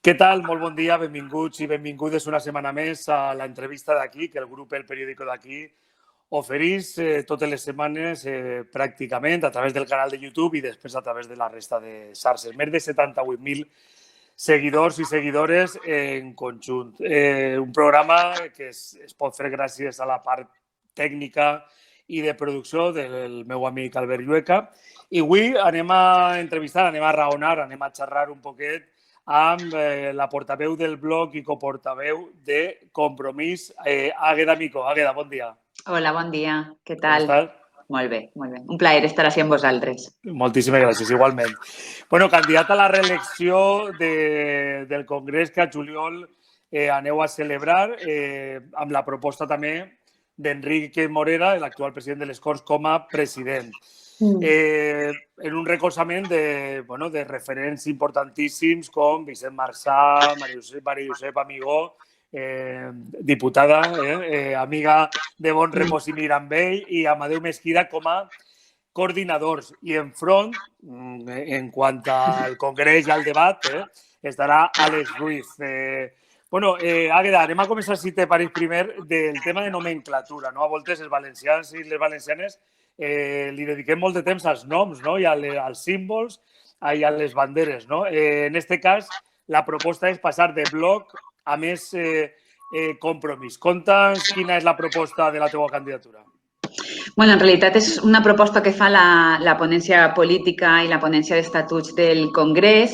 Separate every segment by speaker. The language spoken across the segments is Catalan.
Speaker 1: Què tal? Molt bon dia, benvinguts i benvingudes una setmana més a l'entrevista d'aquí, que el grup El Periódico d'aquí oferís totes les setmanes pràcticament a través del canal de YouTube i després a través de la resta de xarxes. Més de 78.000 seguidors i seguidores en conjunt. Un programa que es pot fer gràcies a la part tècnica i de producció del meu amic Albert Llueca. I avui anem a entrevistar, anem a raonar, anem a xerrar un poquet amb la portaveu del blog i coportaveu de Compromís, Àgueda Micó. Àgueda, bon dia.
Speaker 2: Hola, bon dia. Què
Speaker 1: Com
Speaker 2: tal?
Speaker 1: estàs?
Speaker 2: Molt bé, molt bé. Un plaer estar així amb vosaltres.
Speaker 1: Moltíssimes gràcies, igualment. Bueno, candidat a la reelecció del Congrés que a juliol aneu a celebrar amb la proposta també d'Enrique Morera, l'actual president de les Corts, com a president. En un recolzament de referents importantíssims com Vicent Marçà, Maria Josep Amigó, diputada, amiga de bon repòs i Mirambell, i Amadeu Mesquida com a coordinadors. I enfront, en quant al congrés i al debat, estarà Àlex Ruiz. Àgueda, anem a començar, si te pareix, primer del tema de nomenclatura. No? A voltes els valencians i les valencianes li dediquem molt de temps als noms, no? I als símbols i a les banderes. No? En aquest cas, la proposta és passar de bloc a més Compromís. Conta'ns quina és la proposta de la teva candidatura.
Speaker 2: Bueno, en realitat és una proposta que fa la ponència política i la ponència d'estatuts del Congrés.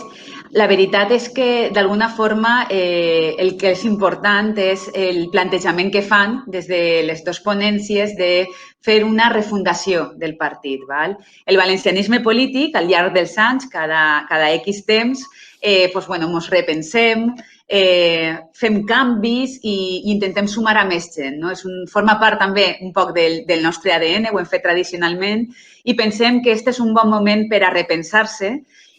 Speaker 2: La veritat és que, d'alguna forma, el que és important és el plantejament que fan des de les dues ponències de fer una refundació del partit. Val? El valencianisme polític, al llarg dels anys, cada X temps, ens repensem, fem canvis i intentem sumar a més gent. No? Forma part també un poc del nostre ADN, ho hem fet tradicionalment, i pensem que aquest és un bon moment per a repensar-se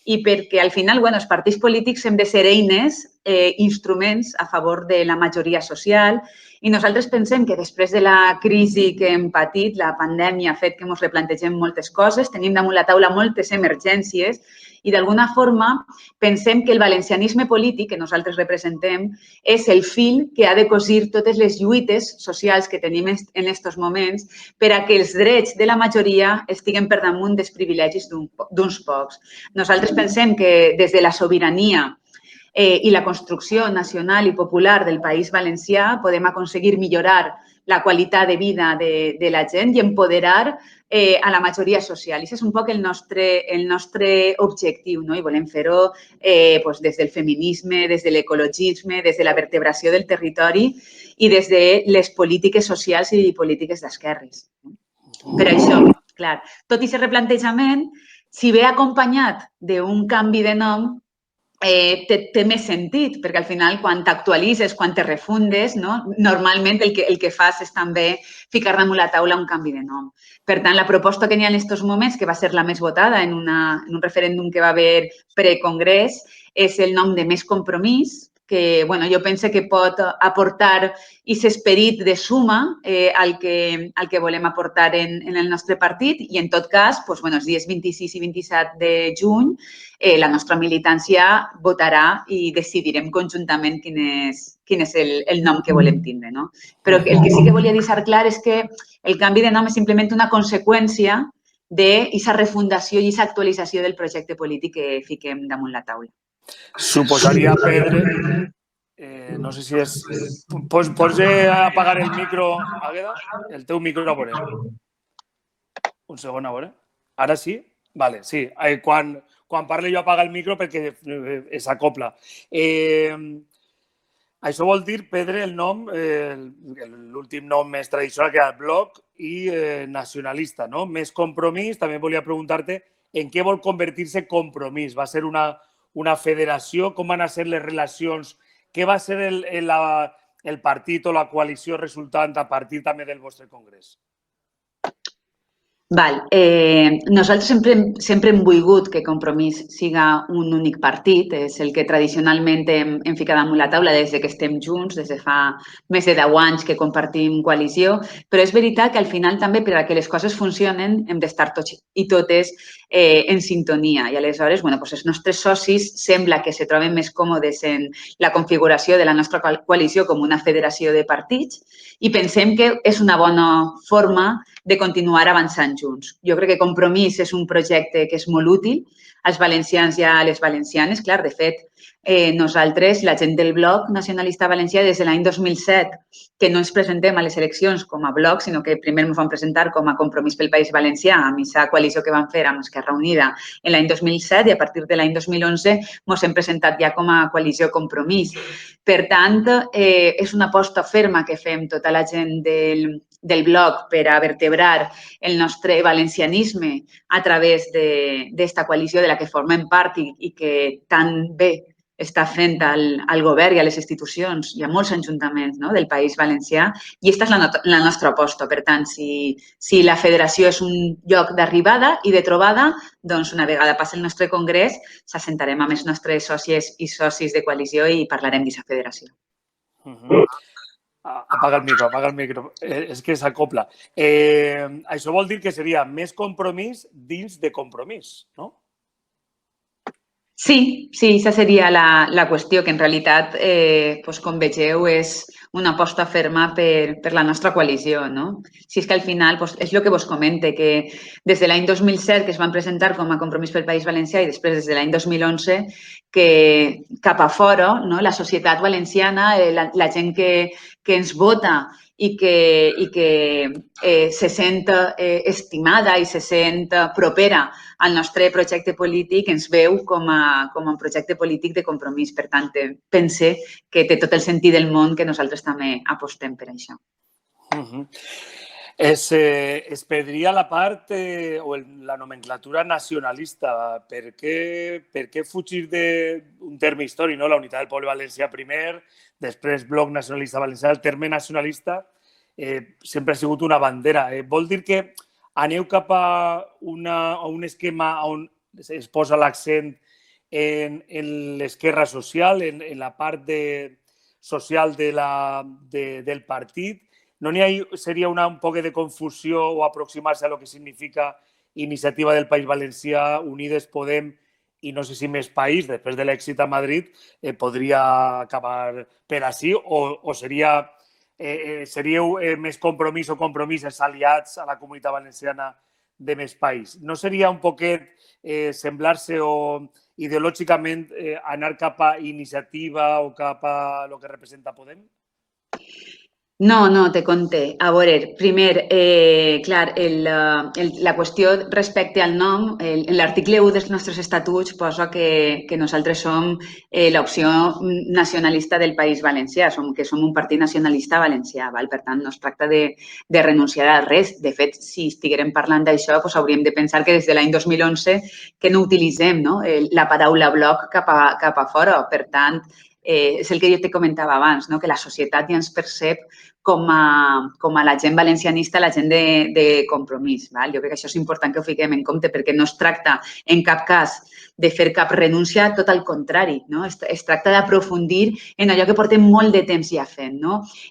Speaker 2: i perquè al final els partits polítics hem de ser eines, instruments a favor de la majoria social, i nosaltres pensem que després de la crisi que hem patit, la pandèmia ha fet que ens replantegem moltes coses, tenim damunt la taula moltes emergències i d'alguna forma pensem que el valencianisme polític que nosaltres representem és el fil que ha de cosir totes les lluites socials que tenim en aquests moments per a que els drets de la majoria estiguen per damunt dels privilegis d'uns pocs. Nosaltres pensem que des de la sobirania i la construcció nacional i popular del País Valencià podem aconseguir millorar la qualitat de vida de la gent i empoderar a la majoria social. I aquest és un poc el nostre objectiu, no? I volem fer-ho des del feminisme, des de l'ecologisme, des de la vertebració del territori i des de les polítiques socials i polítiques d'esquerres. Per això, clar, tot i aquest replantejament, si ve acompanyat d'un canvi de nom, té més sentit, perquè al final quan t'actualitzes, quan te refundes, no? Normalment el que fas és també ficar damunt la taula un canvi de nom. Per tant, la proposta que n'hi ha en aquests moments, que va ser la més votada en un referèndum que va haver precongrés, és el nom de Més Compromís, que jo penso que pot aportar aquest esperit de suma al que volem aportar en el nostre partit i, en tot cas, els dies 26 i 27 de juny, la nostra militància votarà i decidirem conjuntament quin és el nom que volem tindre. No? Però el que sí que volia deixar clar és que el canvi de nom és simplement una conseqüència d'aquesta refundació i aquesta actualització del projecte polític que fiquem damunt la taula.
Speaker 1: Suposaria, Pedro, no sé si és... Pots apagar el micro, Àgueda? El teu micro, a veure. Un segon, a veure. Ara sí? Vale, sí. Quan parle jo apaga el micro perquè s'acopla. Això vol dir, Pedro, el nom, l'últim nom més tradicional que era el bloc i nacionalista, no? Més Compromís. També volia preguntar-te en què vol convertir-se Compromís. Va ser una federació? Com van ser les relacions? Què va ser el partit o la coalició resultant a partir també del vostre congrés?
Speaker 2: Val. Nosaltres sempre hem volgut que Compromís siga un únic partit, és el que tradicionalment hem ficat damunt la taula des que estem junts, des de fa més de 10 anys que compartim coalició, però és veritat que al final també per a que les coses funcionen hem d'estar tots i totes en sintonia i aleshores doncs els nostres socis sembla que se troben més còmodes en la configuració de la nostra coalició com una federació de partits i pensem que és una bona forma de continuar avançant junts. Jo crec que Compromís és un projecte que és molt útil als valencians i a les valencianes. Clar, de fet, nosaltres, la gent del Bloc Nacionalista Valencià, des de l'any 2007, que no ens presentem a les eleccions com a bloc, sinó que primer ens vam presentar com a Compromís pel País Valencià, amb aquesta coalició que vam fer amb Esquerra Unida en l'any 2007 i a partir de l'any 2011 ens hem presentat ja com a coalició Compromís. Per tant, és una aposta ferma que fem tota la gent del bloc per a vertebrar el nostre valencianisme a través d'esta coalició de la que formem part i que tan bé està fent al govern i a les institucions i a molts ajuntaments del País Valencià i aquesta és la nostra aposta. Per tant, si la federació és un lloc d'arribada i de trobada, doncs una vegada passi el nostre congrés s'assentarem amb els nostres sòcies i socis de coalició i parlarem d'aquesta federació.
Speaker 1: Apaga el micro. És que s'acopla. Això vol dir que seria més Compromís dins de Compromís, no?
Speaker 2: Sí, aquesta seria la qüestió, que en realitat, com vegeu, és una aposta ferma per la nostra coalició. Si és que al final és el que vos comente, que des de l'any 2007 que es van presentar com a Compromís pel País Valencià i després des de l'any 2011 que cap a fora, la societat valenciana, la gent que ens vota i que se sent estimada i se sent propera al nostre projecte polític ens veu com a un projecte polític de compromís. Per tant, pense que té tot el sentit del món que nosaltres també apostem per això.
Speaker 1: Es perdria la part o la nomenclatura nacionalista. Per què fugir d'un terme històric, la unitat del poble valencià primer, després Bloc Nacionalista Valencià? El terme nacionalista sempre ha sigut una bandera. Vol dir que aneu cap a un esquema on es posa l'accent en l'esquerra social, en la part social del partit? ¿No sería un poco de confusión o aproximarse a lo que significa Iniciativa del País Valencià, Unides Podem i no sé si més país, després de l'èxit a Madrid, podria acabar per així o seríeu més Compromís o compromisos aliats a la Comunitat Valenciana de més país? No seria un poquet semblar-se o ideològicament anar cap a Iniciativa o cap a lo que representa Podem?
Speaker 2: No, te conté. A veure, primer, clar, la qüestió respecte al nom, en l'article 1 dels nostres estatuts posa que nosaltres som l'opció nacionalista del País Valencià, que som un partit nacionalista valencià. Per tant, no es tracta de renunciar a res. De fet, si estiguérem parlant d'això, hauríem de pensar que des de l'any 2011 que no utilitzem la paraula bloc cap a fora. Per tant, és el que jo te comentava abans, que la societat ja ens percep com a la gent valencianista, la gent de compromís. Jo crec que això és important que ho fiquem en compte perquè no es tracta en cap cas de fer cap renúncia, tot al contrari. Es tracta d'aprofundir en allò que portem molt de temps ja fent.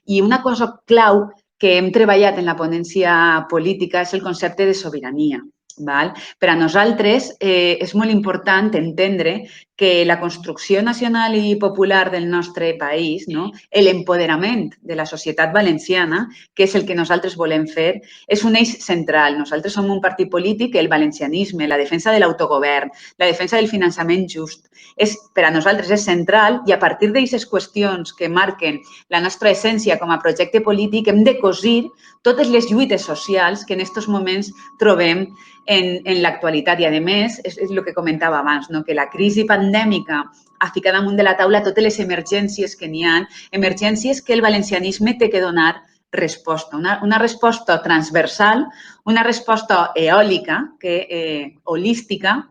Speaker 2: I una cosa clau que hem treballat en la ponència política és el concepte de sobirania. Per a nosaltres és molt important entendre que la construcció nacional i popular del nostre país, l'empoderament de la societat valenciana, que és el que nosaltres volem fer, és un eix central. Nosaltres som un partit polític, el valencianisme, la defensa de l'autogovern, la defensa del finançament just, per a nosaltres és central i a partir d'aquestes qüestions que marquen la nostra essència com a projecte polític hem de cosir totes les lluites socials que en aquests moments trobem en l'actualitat. I, a més, és el que comentava abans, que la crisi pandèmica ha ficat damunt de la taula totes les emergències que n'hi ha, emergències que el valencianisme té que donar resposta, una resposta transversal, una resposta holística,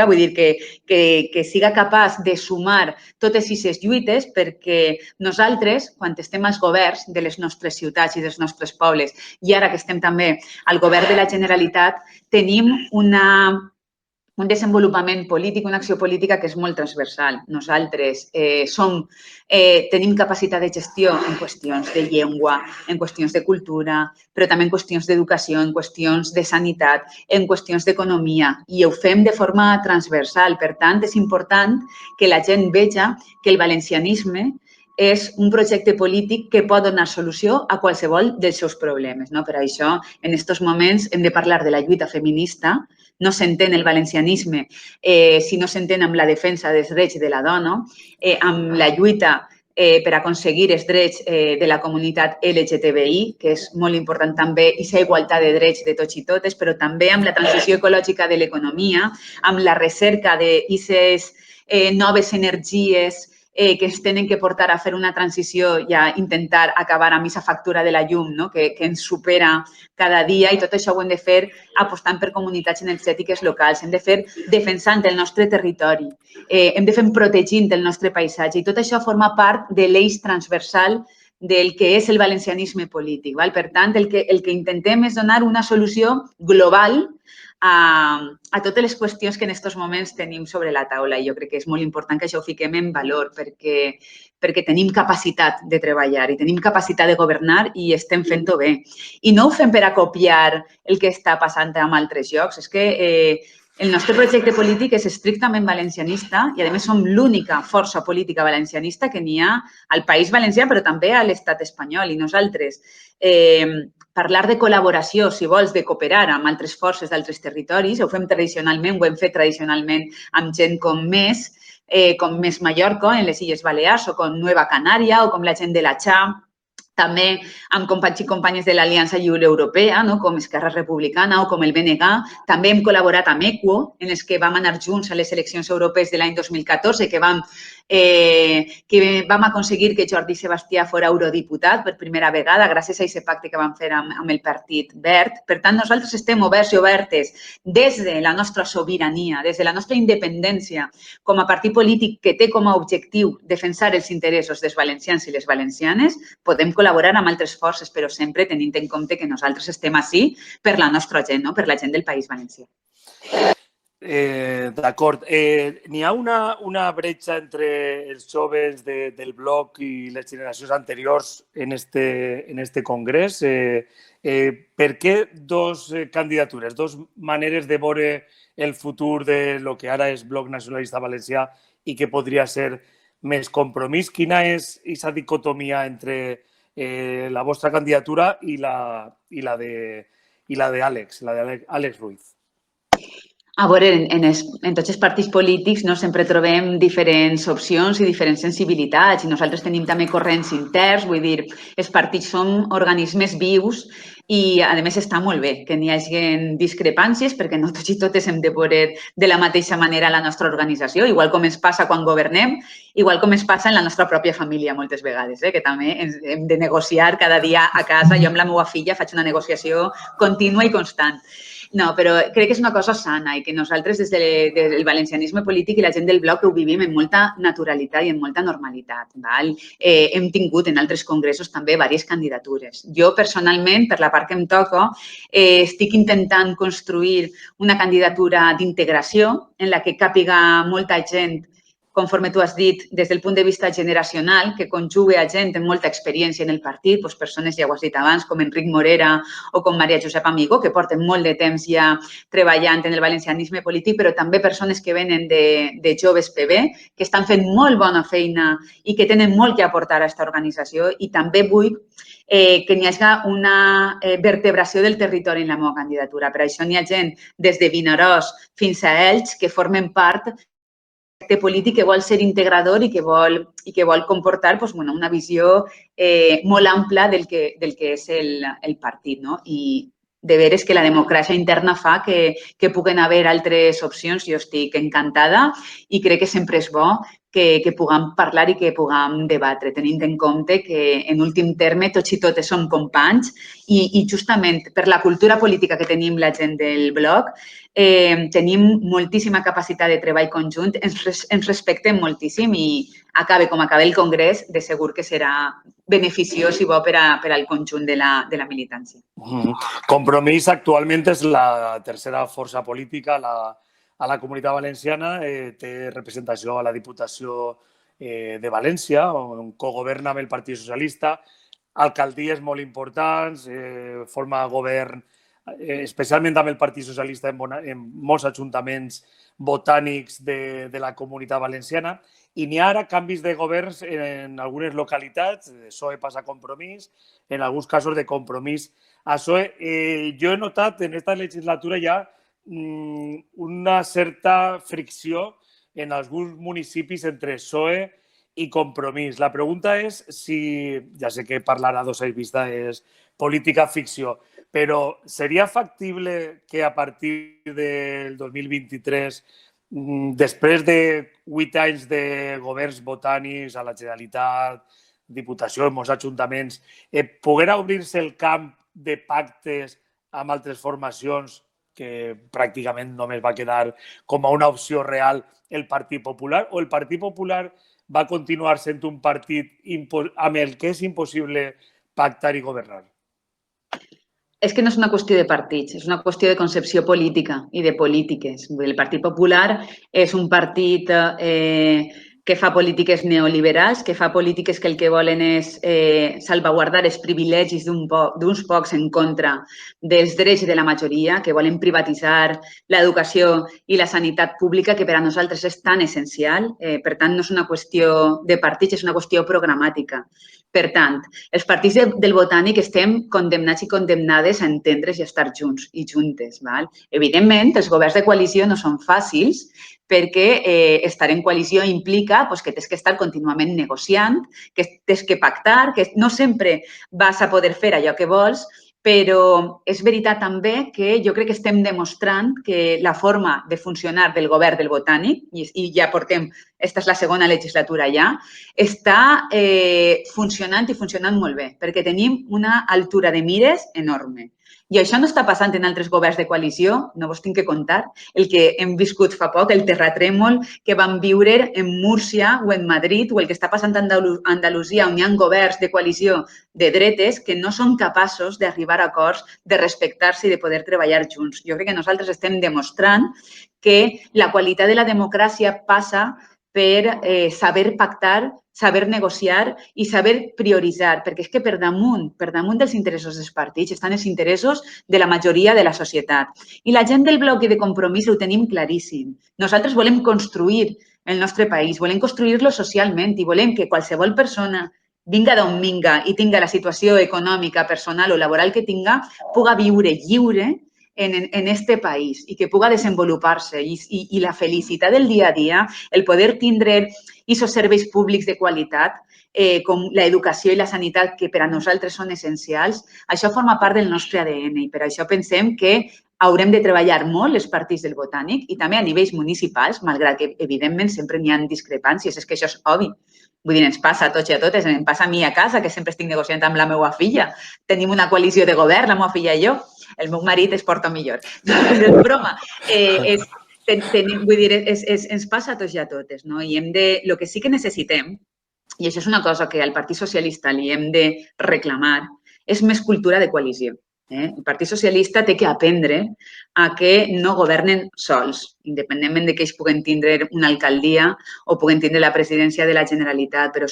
Speaker 2: vull dir que siga capaç de sumar totes aquestes lluites perquè nosaltres, quan estem als governs de les nostres ciutats i dels nostres pobles i ara que estem també al govern de la Generalitat, tenim un desenvolupament polític, una acció política que és molt transversal. Nosaltres tenim capacitat de gestió en qüestions de llengua, en qüestions de cultura, però també en qüestions d'educació, en qüestions de sanitat, en qüestions d'economia, i ho fem de forma transversal. Per tant, és important que la gent veja que el valencianisme és un projecte polític que pot donar solució a qualsevol dels seus problemes. Per això, en aquests moments, hem de parlar de la lluita feminista. No s'entén el valencianisme si no s'entén amb la defensa dels drets de la dona, amb la lluita per aconseguir els drets de la comunitat LGTBI, que és molt important també, i la igualtat de drets de tots i totes, però també amb la transició ecològica de l'economia, amb la recerca d'aquestes noves energies que es tenen que portar a fer una transició i a intentar acabar amb aquesta factura de la llum que ens supera cada dia, i tot això ho hem de fer apostant per comunitats energètiques locals, hem de fer defensant el nostre territori, hem de fer protegint el nostre paisatge, i tot això forma part de l'eix transversal del que és el valencianisme polític. Per tant, el que intentem és donar una solució global a totes les qüestions que en aquests moments tenim sobre la taula, i jo crec que és molt important que això ho fiquem en valor perquè tenim capacitat de treballar i tenim capacitat de governar i estem fent-ho bé. I no ho fem per a copiar el que està passant en altres llocs. És que el nostre projecte polític és estrictament valencianista i, a més, som l'única força política valencianista que n'hi ha al País Valencià, però també a l'estat espanyol. I nosaltres parlar de col·laboració, si vols, de cooperar amb altres forces d'altres territoris, ho fem tradicionalment, ho hem fet tradicionalment amb gent com Més Mallorca, en les Illes Balears, o com Nueva Canària, o com la gent de la Txà, també amb companys i companyes de l'Aliança Lliure Europea, com Esquerra Republicana o com el BNG. També hem col·laborat amb EQUO, en els que vam anar junts a les eleccions europees de l'any 2014, que vam aconseguir que Jordi Sebastià fos eurodiputat per primera vegada gràcies a aquest pacte que vam fer amb el Partit Verd. Per tant, nosaltres estem oberts i obertes des de la nostra sobirania, des de la nostra independència com a partit polític que té com a objectiu defensar els interessos dels valencians i les valencianes. Podem col·laborar amb altres forces, però sempre tenint en compte que nosaltres estem ací per la nostra gent, per la gent del País Valencià.
Speaker 1: D'acord. N'hi ha una bretxa entre els joves del bloc i les generacions anteriors en este congrés. Per què dos candidatures, dos maneres de veure el futur de lo que ara és Bloc Nacionalista Valencià i que podria ser més Compromís? Quina és aquesta dicotomia entre la vostra candidatura i la d'Àlex Ruiz?
Speaker 2: A veure, en tots els partits polítics sempre trobem diferents opcions i diferents sensibilitats, i nosaltres tenim també corrents interns, vull dir, els partits som organismes vius i, a més, està molt bé que n'hi hagi discrepàncies perquè no tots i totes hem de veure de la mateixa manera la nostra organització, igual com ens passa quan governem, igual com ens passa en la nostra pròpia família moltes vegades, que també hem de negociar cada dia a casa. Jo amb la meva filla faig una negociació contínua i constant. No, però crec que és una cosa sana i que nosaltres des del valencianisme polític i la gent del bloc ho vivim amb molta naturalitat i amb molta normalitat. Hem tingut en altres congressos també diverses candidatures. Jo, personalment, per la part que em toca, estic intentant construir una candidatura d'integració en la que càpiga molta gent, conforme tu has dit, des del punt de vista generacional, que conjugue a gent amb molta experiència en el partit, persones, ja ho has dit abans, com Enric Morera o com Maria Josep Amigó, que porten molt de temps ja treballant en el valencianisme polític, però també persones que venen de Joves PB, que estan fent molt bona feina i que tenen molt que aportar a aquesta organització, i també vull que n'hi hagi una vertebració del territori en la meva candidatura. Per això n'hi ha gent des de Vinaròs fins a Elx que formen part polític que vol ser integrador i que vol comportar una visió molt ampla del que és el partit. I de veres que la democràcia interna fa que puguen haver altres opcions. Jo estic encantada i crec que sempre és bo que puguem parlar i que puguem debatre, tenint en compte que, en últim terme, tots i totes som companys i justament per la cultura política que tenim la gent del bloc, tenim moltíssima capacitat de treball conjunt, ens respectem moltíssim i acabe com acabe el Congrés, de segur que serà beneficiós i bo per al conjunt de la militància.
Speaker 1: Compromís actualment és la tercera força política a la Comunitat Valenciana, té representació a la Diputació de València, on cogoverna amb el Partit Socialista, alcaldies molt importants, forma govern especialment amb el Partit Socialista en molts ajuntaments botànics de la Comunitat Valenciana, i n'hi ha ara canvis de governs en algunes localitats, de PSOE passa a Compromís, en alguns casos de Compromís a PSOE. Jo he notat en aquesta legislatura ja una certa fricció en alguns municipis entre PSOE i Compromís. La pregunta és si, ja sé que parlar a dos anys vista és política ficció, però seria factible que a partir del 2023, després de 8 anys de governs botànics a la Generalitat, Diputació, en molts ajuntaments, poguera obrir-se el camp de pactes amb altres formacions que pràcticament només va quedar com a una opció real el Partit Popular, o el Partit Popular va continuar sent un partit amb el que és impossible pactar i governar?
Speaker 2: És que no és una qüestió de partits, és una qüestió de concepció política i de polítiques. El Partit Popular és un partit que fa polítiques neoliberals, que fa polítiques que el que volen és salvaguardar els privilegis d'uns pocs en contra dels drets de la majoria, que volen privatitzar l'educació i la sanitat pública, que per a nosaltres és tan essencial. Per tant, no és una qüestió de partits, és una qüestió programàtica. Per tant, els partits del Botànic estem condemnats i condemnades a entendre's i a estar junts i juntes. Evidentment, els governs de coalició no són fàcils perquè estar en coalició implica que tens que estar contínuament negociant, que tens que pactar, que no sempre vas a poder fer allò que vols, però és veritat també que jo crec que estem demostrant que la forma de funcionar del govern del Botànic, i ja portem, esta és la segona legislatura ja, està funcionant i funcionant molt bé, perquè tenim una altura de mires enorme. I això no està passant en altres governs de coalició, no vos tinc que contar el que hem viscut fa poc, el terratrèmol que vam viure en Múrcia o en Madrid, o el que està passant a Andalusia, on hi ha governs de coalició de dretes que no són capaços d'arribar a acords, de respectar-se i de poder treballar junts. Jo crec que nosaltres estem demostrant que la qualitat de la democràcia passa per saber pactar, saber negociar i saber prioritzar, perquè és que per damunt dels interessos dels partits estan els interessos de la majoria de la societat. I la gent del bloc i de Compromís ho tenim claríssim. Nosaltres volem construir el nostre país, volem construir-lo socialment i volem que qualsevol persona, vinga d'on vinga i tinga la situació econòmica, personal o laboral que tinga, puga viure lliure en este país i que puga desenvolupar-se. I la felicitat del dia a dia, el poder tindre aquests serveis públics de qualitat, com l'educació i la sanitat, que per a nosaltres són essencials, això forma part del nostre ADN i per això pensem que haurem de treballar molt els partits del Botànic i també a nivells municipals, malgrat que, evidentment, sempre n'hi ha discrepàncies, és que això és obvi. Vull dir, ens passa a tots i a totes, em passa a mi a casa, que sempre estic negociant amb la meva filla. Tenim una coalició de govern, la meva filla i jo. El meu marit es porta millor. És broma. Vull dir, ens passa a tots i a totes, no? I el que sí que necessitem, i això és una cosa que al Partit Socialista li hem de reclamar, és més cultura de coalició. El Partit Socialista té que aprendre a que no governen sols, independentment de que ells puguen tindre una alcaldia o puguen tindre la presidència de la Generalitat, però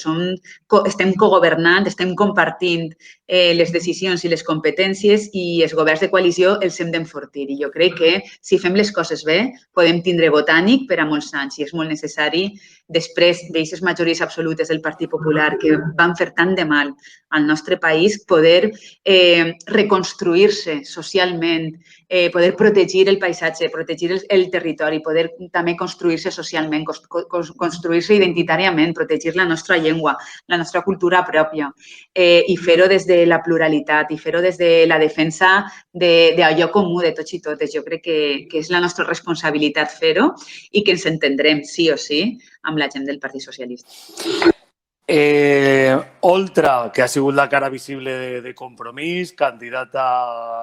Speaker 2: estem cogovernant, estem compartint les decisions i les competències i els governs de coalició els hem d'enfortir. I jo crec que si fem les coses bé podem tindre Botànic per a molts anys i és molt necessari, després d'aquestes majories absolutes del Partit Popular que van fer tant de mal al nostre país, poder reconstruir-se socialment, poder protegir el paisatge, protegir el territori, poder també construir-se socialment, construir-se identitàriament, protegir la nostra llengua, la nostra cultura pròpia i fer-ho des de la pluralitat i fer-ho des de la defensa d'allò comú de tots i totes. Jo crec que és la nostra responsabilitat fer-ho i que ens entendrem sí o sí amb la gent del Partit Socialista.
Speaker 1: Oltra, que ha sigut la cara visible de Compromís, candidata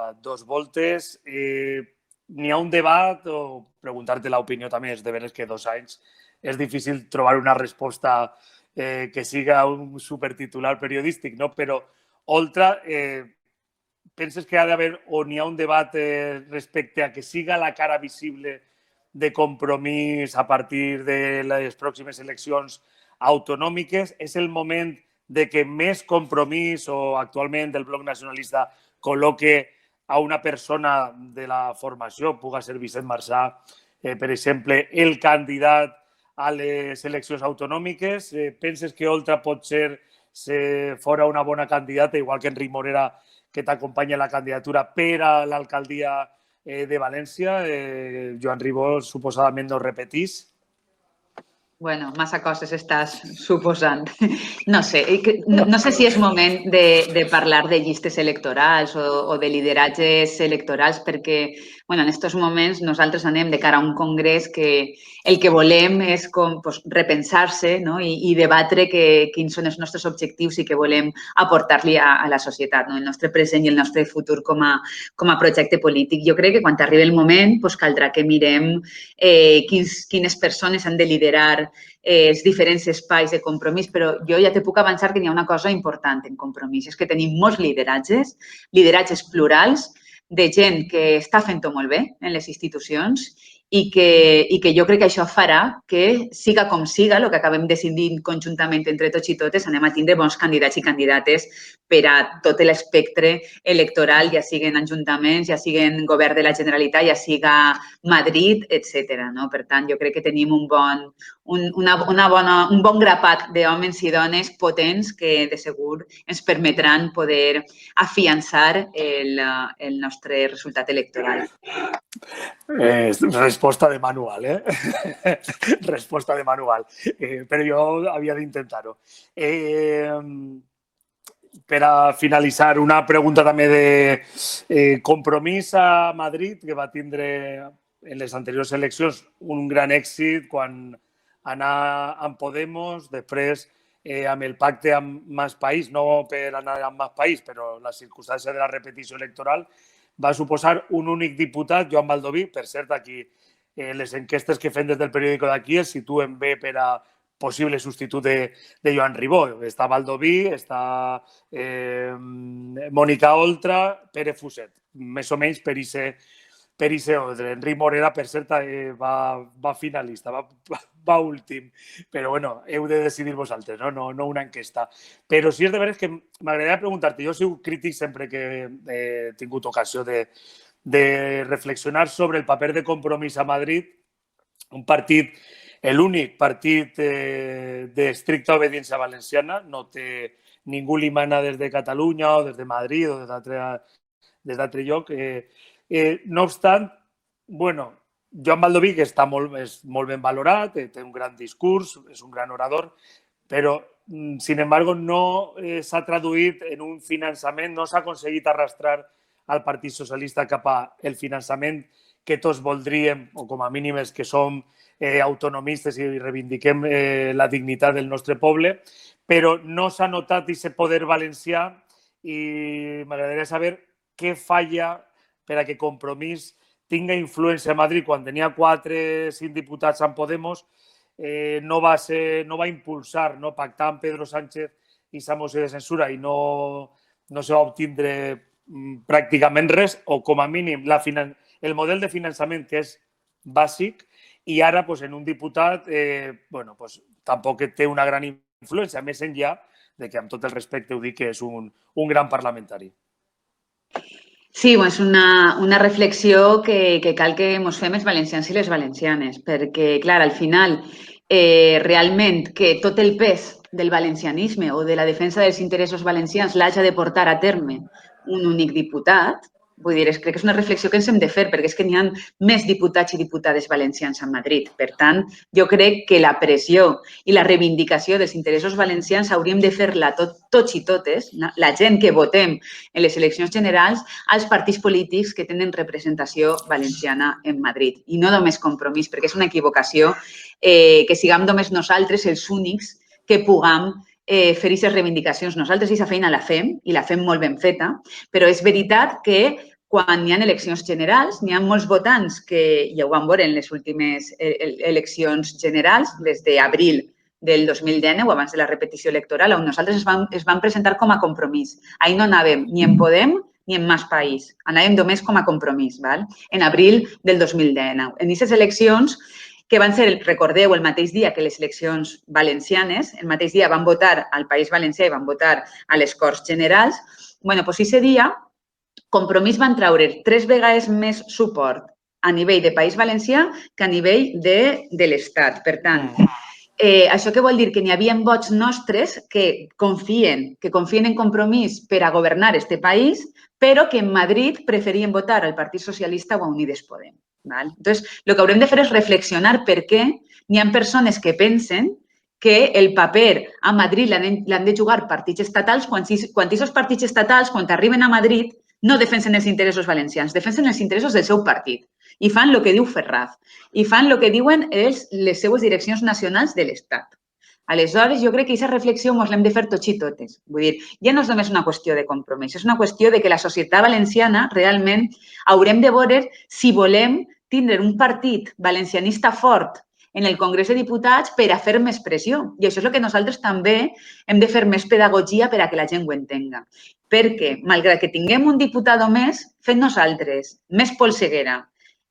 Speaker 1: a 2 voltes. N'hi ha un debat, o preguntar-te l'opinió també, és de veres que 2 anys és difícil trobar una resposta que siga un supertitular periodístic, no? Però Oltra, penses que ha d'haver o n'hi ha un debat respecte a que siga la cara visible de Compromís a partir de les pròximes eleccions autonòmiques? És el moment de que més Compromís o actualment el Bloc Nacionalista col·loque a una persona de la formació, puga ser Vicent Marsà, per exemple, el candidat a les eleccions autonòmiques? Penses que Oltra pot ser fora una bona candidata, igual que Enric Morera, que t'acompanya en la candidatura per a l'alcaldia de València? Joan Ribó suposadament no repetís.
Speaker 2: Bueno, massa coses estàs suposant. No sé, no sé si és moment de parlar de llistes electorals o de lideratges electorals perquè, bueno, en aquests moments nosaltres anem de cara a un congrés que el que volem és repensar-se i debatre quins són els nostres objectius i què volem aportar-li a la societat, el nostre present i el nostre futur com a projecte polític. Jo crec que quan arribi el moment caldrà que mirem quines persones han de liderar els diferents espais de Compromís, però jo ja te puc avançar que hi ha una cosa important en Compromís, és que tenim molts lideratges plurals de gent que està fent-ho molt bé en les institucions i que jo crec que això farà que, siga com siga, el que acabem decidint conjuntament entre tots i totes, anem a tindre bons candidats i candidates per a tot l'espectre electoral, ja siguin ajuntaments, ja siguin govern de la Generalitat, ja siga Madrid, etc. Per tant, jo crec que tenim un bon grapat d'homes i dones potents que de segur ens permetran poder afiançar el nostre resultat electoral.
Speaker 1: Resposta de manual, Resposta de manual. Però jo havia d'intentar-ho. Per a finalitzar, una pregunta també de Compromís a Madrid, que va tindre en les anteriors eleccions un gran èxit quan anà amb Podemos, després amb el pacte amb Més País, no per anar amb Més País, però la circumstància de la repetició electoral, va suposar un únic diputat, Joan Baldoví. Per cert, aquí les enquestes que fem des del periòdico d'aquí es situen bé per a possible substitut de Joan Ribó. Està Baldoví, està Mònica Oltra, Pere Fuset, més o menys per aquest ordre. Enric Morera, per cert, va finalista, va últim. Però, bueno, heu de decidir vosaltres, no una enquesta. Però sí és de veres que m'agradaria preguntar-te, jo he sigut crític sempre que he tingut ocasió de reflexionar sobre el paper de Compromís a Madrid, un partit, l'únic partit d'estricta obediència valenciana, no té ningú li mana des de Catalunya o des de Madrid o des d'altre lloc. No obstant, bueno, Joan Baldoví, que està molt ben valorat, té un gran discurs, és un gran orador, però, sin embargo, no s'ha traduït en un finançament, no s'ha aconseguit arrastrar al Partit Socialista cap al finançament que tots voldríem, o com a mínim els que som autonomistes i reivindiquem la dignitat del nostre poble, però no s'ha notat aquest poder valencià i m'agradaria saber què falla per a que Compromís tinga influència a Madrid. Quan tenia 4 o 5 diputats amb Podemos, no va impulsar, pactar amb Pedro Sánchez i sa moció de censura i no se va obtindre pràcticament res, o com a mínim el model de finançament, que és bàsic, i ara en un diputat tampoc té una gran influència, més enllà de que, amb tot el respecte, ho dic, que és un gran parlamentari.
Speaker 2: Sí, és una reflexió que cal que ens fem els valencians i les valencianes, perquè, clar, al final, realment que tot el pes del valencianisme o de la defensa dels interessos valencians l'haja de portar a terme un únic diputat, Vull dir, crec que és una reflexió que ens hem de fer, perquè és que n'hi ha més diputats i diputades valencians a Madrid. Per tant, jo crec que la pressió i la reivindicació dels interessos valencians hauríem de fer-la tots i totes, la gent que votem en les eleccions generals, als partits polítics que tenen representació valenciana en Madrid. I no només Compromís, perquè és una equivocació que siguem només nosaltres els únics que puguem fer aquestes reivindicacions. Nosaltres aquesta feina la fem i la fem molt ben feta, però és veritat que quan hi ha eleccions generals, n'hi ha molts votants que ja ho van veure en les últimes eleccions generals, les d'abril del 2019, abans de la repetició electoral, on nosaltres es vam presentar com a Compromís. Ahir no anàvem ni en Podem ni en Mas País, anàvem només com a Compromís, val? En abril del 2019. En aquestes eleccions, que van ser, recordeu, el mateix dia que les eleccions valencianes, el mateix dia van votar al País Valencià i van votar a les Corts Generals, bueno, doncs aquest dia Compromís van treure 3 vegades més suport a nivell de País Valencià que a nivell de l'Estat. Per tant, això què vol dir? Que n'hi havia vots nostres que confien en Compromís per a governar este país, però que en Madrid preferien votar al Partit Socialista o a Unides Podem. ¿Vale? Entonces, lo que haurem de fer és reflexionar per què n'hi ha persones que pensen que el paper a Madrid l'han de jugar partits estatals quan aquests partits estatals, quan arriben a Madrid, no defensen els interessos valencians, defensen els interessos del seu partit i fan el que diu Ferraz i fan el que diuen les seues direccions nacionals de l'Estat. Aleshores, jo crec que aquesta reflexió ens l'hem de fer tots i totes. Vull dir, ja no és només una qüestió de compromís, és una qüestió de que la societat valenciana realment haurem de veure si volem tindre un partit valencianista fort en el Congrés de Diputats per a fer més pressió. I això és el que nosaltres també hem de fer més pedagogia per a que la gent ho entenga. Perquè, malgrat que tinguem un diputat més, fent nosaltres més polseguera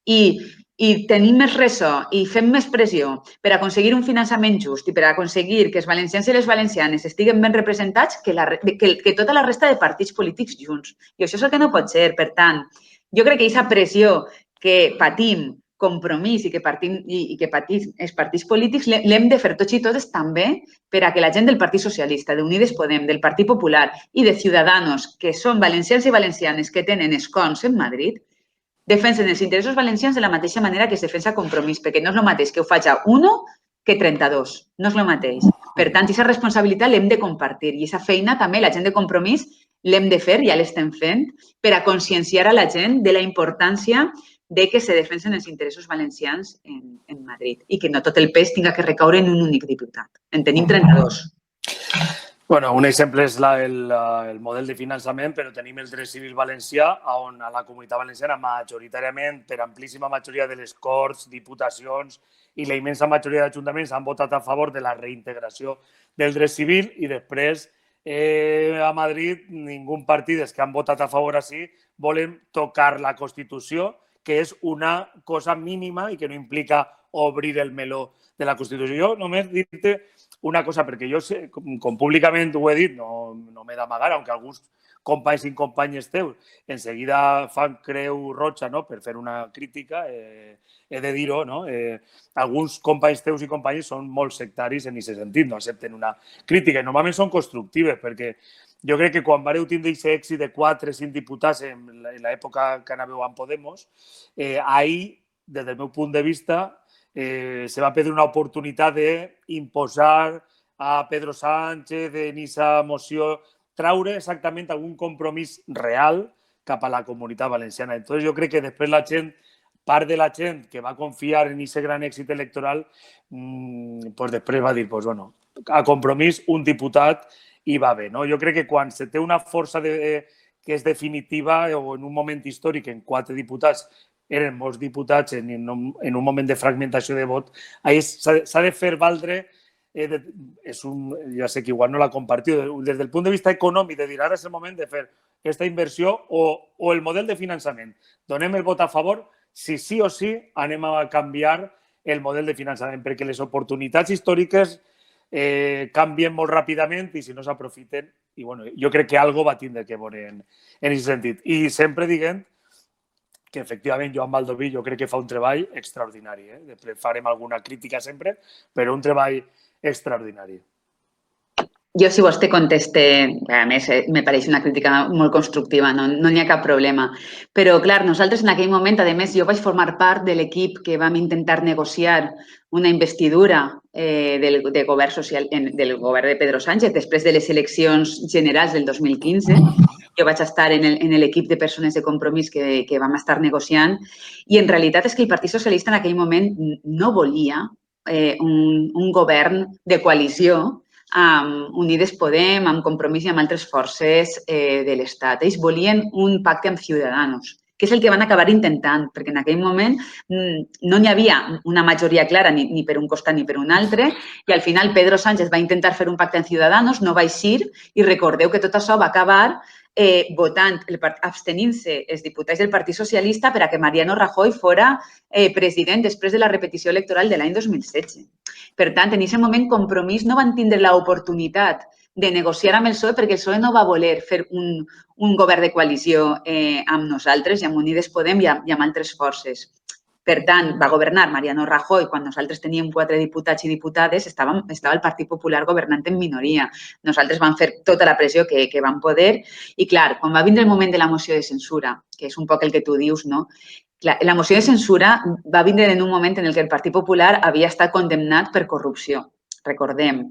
Speaker 2: i tenim més ressò i fem més pressió per aconseguir un finançament just i per aconseguir que els valencians i les valencianes estiguen ben representats que tota la resta de partits polítics junts. I això és el que no pot ser. Per tant, jo crec que aquesta pressió que patim Compromís i que patim els partits polítics l'hem de fer tots i totes també per a que la gent del Partit Socialista, d'Unides Podem, del Partit Popular i de Ciudadanos, que són valencians i valencianes que tenen escons en Madrid, defensen els interessos valencians de la mateixa manera que es defensa Compromís, perquè no és el mateix que ho faig a 1 que 32. No és el mateix. Per tant, aquesta responsabilitat l'hem de compartir i aquesta feina també la gent de Compromís l'hem de fer, ja l'estem fent, per a conscienciar a la gent de la importància de que se defensen els interessos valencians en Madrid i que no tot el pes tinga que recaure en un únic diputat. En tenim 32.
Speaker 1: Bueno, un exemple és el model de finançament, però tenim el dret civil valencià, on a la comunitat valenciana majoritàriament, per amplíssima majoria de les Corts, diputacions i la immensa majoria d'ajuntaments han votat a favor de la reintegració del dret civil i després a Madrid ningú partit dels que han votat a favor així volen tocar la Constitució, que és una cosa mínima i que no implica obrir el meló de la Constitució. Jo només dir-te una cosa, perquè jo sé, com públicament ho he dit, no m'he d'amagar, aunque alguns companys i companyes teus en seguida fan creu roja per fer una crítica, he de dir-ho, no? Alguns companys teus i companyes són molt sectaris en aquest sentit, no accepten una crítica i normalment són constructives, perquè jo crec que quan vareu tindre aquest èxit de 4 o 5 diputats en l'època que anàveu amb Podemos, ahir, des del meu punt de vista, se va perdre una oportunitat d'imposar a Pedro Sánchez en aquesta moció, traure exactament algun compromís real cap a la comunitat valenciana. Entonces, jo crec que després la gent, part de la gent que va confiar en aquest gran èxit electoral, pues després va dir, pues bueno, a Compromís un diputat i va bé. No? Jo crec que quan se té una força que és definitiva o en un moment històric en 4 diputats eren molts diputats en un moment de fragmentació de vot, s'ha de fer valdre, ja sé que igual no la compartiu, des del punt de vista econòmic, de dir ara és el moment de fer aquesta inversió o el model de finançament. Donem el vot a favor si sí o sí anem a canviar el model de finançament, perquè les oportunitats històriques canvien molt ràpidament i si no s'aprofiten, i bueno, jo crec que algo va tindre que veure en aquest sentit. I sempre diguem que efectivament Joan Baldoví jo crec que fa un treball extraordinari. Després farem alguna crítica sempre, però un treball extraordinari.
Speaker 2: Jo, si vols, te conteste. A més, me pareix una crítica molt constructiva, no n'hi ha cap problema. Però, clar, nosaltres en aquell moment, a més, jo vaig formar part de l'equip que vam intentar negociar una investidura del govern social, del govern de Pedro Sánchez després de les eleccions generals del 2015. Jo vaig estar en l'equip de persones de Compromís que vam estar negociant i en realitat és que el Partit Socialista en aquell moment no volia un govern de coalició amb Unides Podem, amb Compromís i amb altres forces de l'Estat. Ells volien un pacte amb Ciudadanos, que és el que van acabar intentant, perquè en aquell moment no n'hi havia una majoria clara ni per un costat ni per un altre, i al final Pedro Sánchez va intentar fer un pacte amb Ciudadanos, no va eixir, i recordeu que tot això va acabar votant, abstenint-se els diputats del Partit Socialista per a que Mariano Rajoy fora president després de la repetició electoral de l'any 2016. Per tant, en aquest moment Compromís no van tindre l'oportunitat de negociar amb el PSOE perquè el PSOE no va voler fer un govern de coalició amb nosaltres i amb Unides Podem i amb altres forces. Per tant, va governar Mariano Rajoy quan nosaltres teníem 4 diputats i diputades, estava el Partit Popular governant en minoria. Nosaltres vam fer tota la pressió que vam poder i, clar, quan va vindre el moment de la moció de censura, que és un poc el que tu dius, no? La moció de censura va vindre en un moment en què el Partit Popular havia estat condemnat per corrupció, recordem.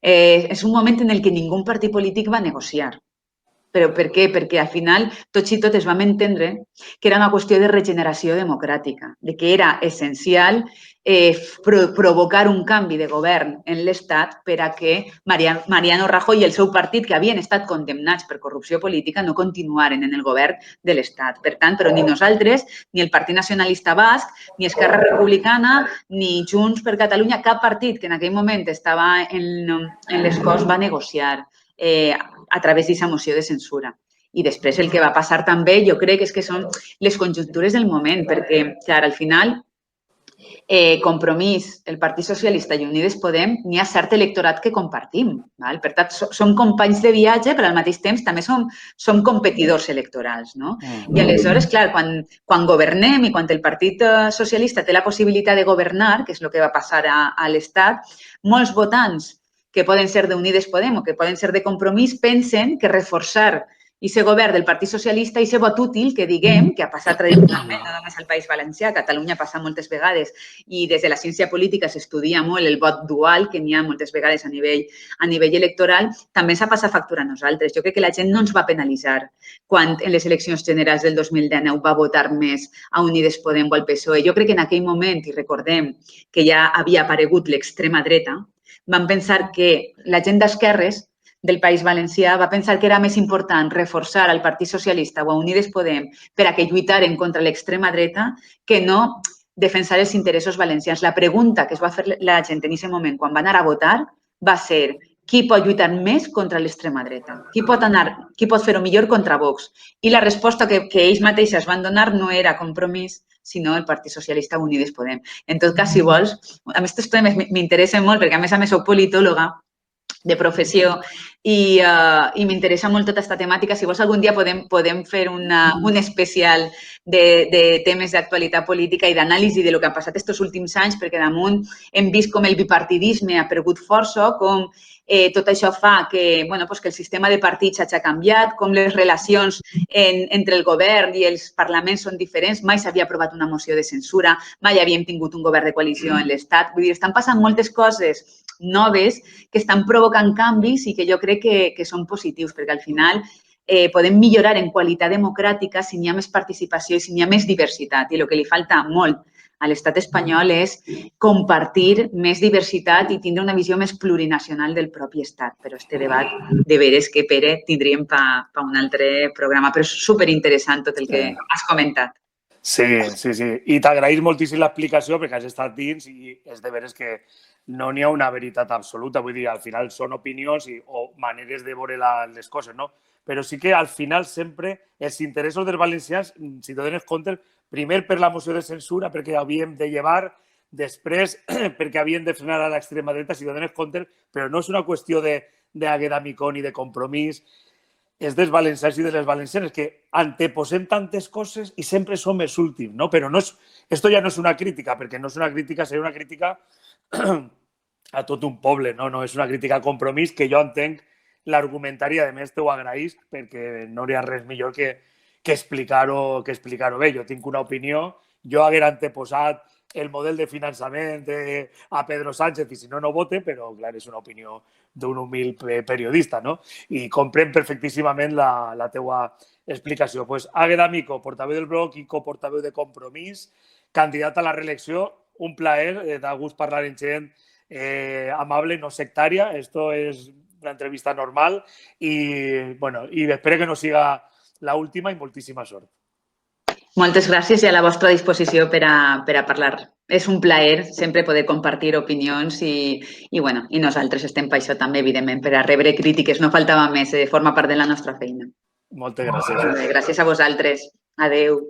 Speaker 2: És un moment en què ningú partit polític va negociar. Però per què? Perquè al final tots i totes vam entendre que era una qüestió de regeneració democràtica, de que era essencial provocar un canvi de govern en l'Estat per a que Mariano Rajoy i el seu partit, que havien estat condemnats per corrupció política, no continuaren en el govern de l'Estat. Per tant, però ni nosaltres, ni el Partit Nacionalista Basc, ni Esquerra Republicana, ni Junts per Catalunya, cap partit que en aquell moment estava en les Corts va negociar a través d'aquesta moció de censura. I després el que va passar també, jo crec que són les conjuntures del moment, perquè, clar, al final, Compromís, el Partit Socialista i Unides Podem, n'hi ha cert electorat que compartim. Val? Per tant, som companys de viatge, però al mateix temps també som competidors electorals. No? I aleshores, clar, quan governem i quan el Partit Socialista té la possibilitat de governar, que és el que va passar a l'Estat, molts votants que poden ser d'Unides Podem o que poden ser de Compromís pensen que reforçar aquest govern del Partit Socialista, aquest vot útil que diguem, que ha passat tradicionalment, no només al País Valencià, a Catalunya passa moltes vegades i des de la ciència política s'estudia molt el vot dual que n'hi ha moltes vegades a nivell electoral, també s'ha passat factura a nosaltres. Jo crec que la gent no ens va penalitzar quan en les eleccions generals del 2019 va votar més a Unides Podem o al PSOE. Jo crec que en aquell moment, i recordem que ja havia aparegut l'extrema dreta, van pensar que la gent d'esquerres del País Valencià va pensar que era més important reforçar al Partit Socialista o a Unides Podem per a que lluitaren contra l'extrema dreta que no defensar els interessos valencians. La pregunta que es va fer la gent en aquest moment quan va anar a votar va ser qui pot lluitar més contra l'extrema dreta? Qui pot fer-ho millor contra Vox? I la resposta que ells mateixos van donar no era Compromís, sinó el Partit Socialista o Unides Podem. En tot cas, si vols, a més, aquests temes m'interessen molt perquè a més soc politòloga de professió i m'interessa molt tota aquesta temàtica. Si vols, algun dia podem fer un especial de temes d'actualitat política i d'anàlisi del que ha passat aquests últims anys, perquè damunt hem vist com el bipartidisme ha perdut força, com tot això fa que el sistema de partits hagi canviat, com les relacions entre el govern i els parlaments són diferents. Mai s'havia aprovat una moció de censura, mai havíem tingut un govern de coalició en l'Estat. Vull dir, estan passant moltes coses noves que estan provocant canvis i que jo crec que són positius, perquè al final podem millorar en qualitat democràtica si n'hi ha més participació i si n'hi ha més diversitat. I el que li falta molt a l'estat espanyol és compartir més diversitat i tindre una visió més plurinacional del propi estat. Però este debat, de veres que, Pere, tindríem per un altre programa. Però és superinteressant tot el que has comentat.
Speaker 1: Sí. I t'agraïs moltíssim l'explicació perquè has estat dins i és de veres que no n'hi ha una veritat absoluta. Vull dir, al final són opinions o maneres de veure les coses, no? Però sí que al final sempre els interessos dels valencians, si te dones compte, primer per la moció de censura, perquè havíem de llevar, després perquè havíem de frenar a l'extrema dreta, si te dones compte, però no és una qüestió d'Agueda Micó ni de Compromís, és dels valencians i de les valencianes, que anteposem tantes coses i sempre som els últims, no? Però esto ja no és una crítica, perquè no és una crítica, seria una crítica a tot un poble, no? No és una crítica al Compromís, que jo entenc l'argumentari, a més t'ho agraïsc perquè no hi ha res millor que explicar-ho bé. Jo tinc una opinió, jo haguera anteposat el model de finançament a Pedro Sánchez i si no, no vote, però clar, és una opinió d'un humil periodista, no? I comprem perfectíssimament la teua explicació. Pues Águeda Mico, portaveu del bloc i coportaveu de Compromís, candidat a la reelecció, un plaer, da gust parlar amb gent amable, no sectària. Esto es una entrevista normal i, bueno, i espero que no siga la última i moltíssima sort.
Speaker 2: Moltes gràcies i a la vostra disposició per a parlar. És un plaer sempre poder compartir opinions i nosaltres estem per això també, evidentment, per a rebre crítiques. No faltava més, forma part de la nostra feina.
Speaker 1: Moltes gràcies.
Speaker 2: Gràcies a vosaltres. Adéu.